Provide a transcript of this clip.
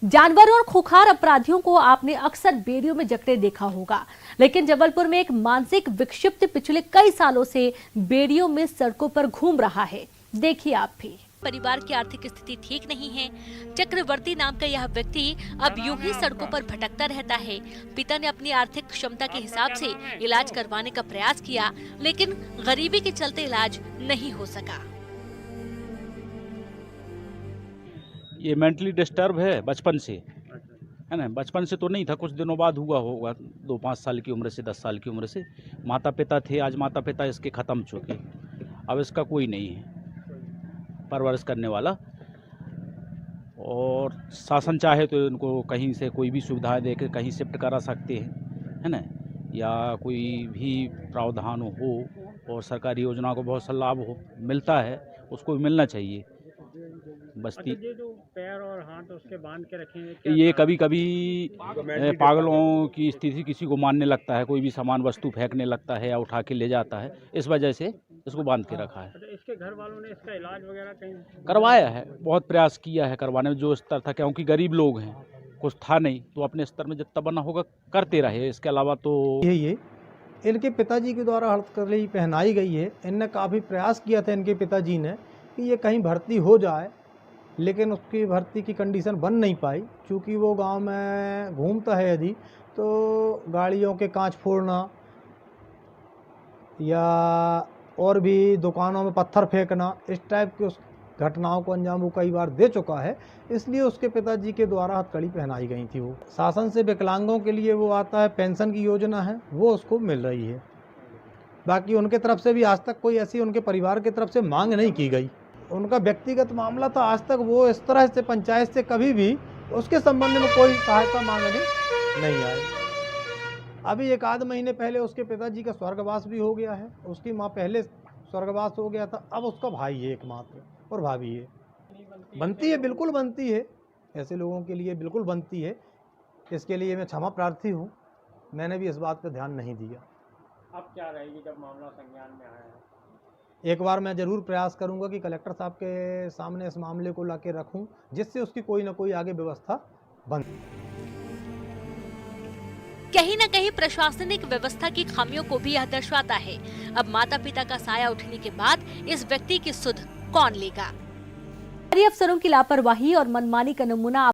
जानवरों और खुखार अपराधियों को आपने अक्सर बेड़ियों में जकड़े देखा होगा, लेकिन जबलपुर में एक मानसिक विक्षिप्त पिछले कई सालों से बेड़ियों में सड़कों पर घूम रहा है। देखिए आप भी। परिवार की आर्थिक स्थिति ठीक नहीं है। चक्रवर्ती नाम का यह व्यक्ति अब यूं ही सड़कों पर भटकता रहता है। पिता ने अपनी आर्थिक क्षमता के हिसाब से इलाज करवाने का प्रयास किया, लेकिन गरीबी के चलते इलाज नहीं हो सका। ये मेंटली डिस्टर्ब है बचपन से, है ना। बचपन से तो नहीं था, कुछ दिनों बाद हुआ होगा, 2-5 साल की उम्र से, 10 साल की उम्र से। माता पिता थे, आज माता पिता इसके ख़त्म चुके, अब इसका कोई नहीं है परवरिश करने वाला। और शासन चाहे तो इनको कहीं से कोई भी सुविधा दे के कहीं शिफ्ट करा सकते हैं, है ना, या कोई भी प्रावधान हो और सरकारी योजना को बहुत सा लाभ हो मिलता है, उसको भी मिलना चाहिए। बस्ती ये जो पैर और हाथ उसके बांध के रखे हैं, ये कभी कभी पागलों की स्थिति किसी को मानने लगता है, कोई भी सामान वस्तु फेंकने लगता है या उठा के ले जाता है, इस वजह से इसको बांध के रखा है। इसके घर वालों ने इसका इलाज वगैरह कहीं करवाया है, बहुत प्रयास किया है करवाने में, जो स्तर था, क्योंकि गरीब लोग हैं, कुछ था नहीं, तो अपने स्तर में जितना बना होगा करते रहे। इसके अलावा तो ये इनके पिताजी के द्वारा हड़ताली पहनाई गई है। इनने काफ़ी प्रयास किया था इनके पिताजी ने कि ये कहीं भर्ती हो जाए, लेकिन उसकी भर्ती की कंडीशन बन नहीं पाई। क्योंकि वो गांव में घूमता है यदि तो गाड़ियों के कांच फोड़ना या और भी दुकानों में पत्थर फेंकना, इस टाइप की उस घटनाओं को अंजाम वो कई बार दे चुका है। इसलिए उसके पिताजी के द्वारा हथकड़ी पहनाई गई थी। वो शासन से विकलांगों के लिए वो आता है, पेंशन की योजना है, वो उसको मिल रही है। बाकी उनके तरफ से भी आज तक कोई ऐसी उनके परिवार की तरफ से मांग नहीं की गई। उनका व्यक्तिगत मामला था, आज तक वो इस तरह से पंचायत से कभी भी उसके संबंध में कोई सहायता मांगने नहीं आई। अभी 1-आध महीने पहले उसके पिताजी का स्वर्गवास भी हो गया है। उसकी माँ पहले स्वर्गवास हो गया था, अब उसका भाई है एकमात्र और भाभी है। बनती है, बिल्कुल बनती है, ऐसे लोगों के लिए बिल्कुल बनती है। इसके लिए मैं क्षमा प्रार्थी हूँ, मैंने भी इस बात पर ध्यान नहीं दिया। अब क्या रहेगी जब मामला संज्ञान में आया है? एक बार मैं ज़रूर प्रयास करूंगा कि कलेक्टर साहब के सामने इस मामले को लाके रखूं, जिससे उसकी कोई ना कोई आगे व्यवस्था बन। कहीं न कहीं प्रशासनिक व्यवस्था की खामियों को भी यह दर्शाता है। अब माता पिता का साया उठने के बाद इस व्यक्ति की सुध कौन लेगा? अफसरों की लापरवाही और मनमानी का नमूना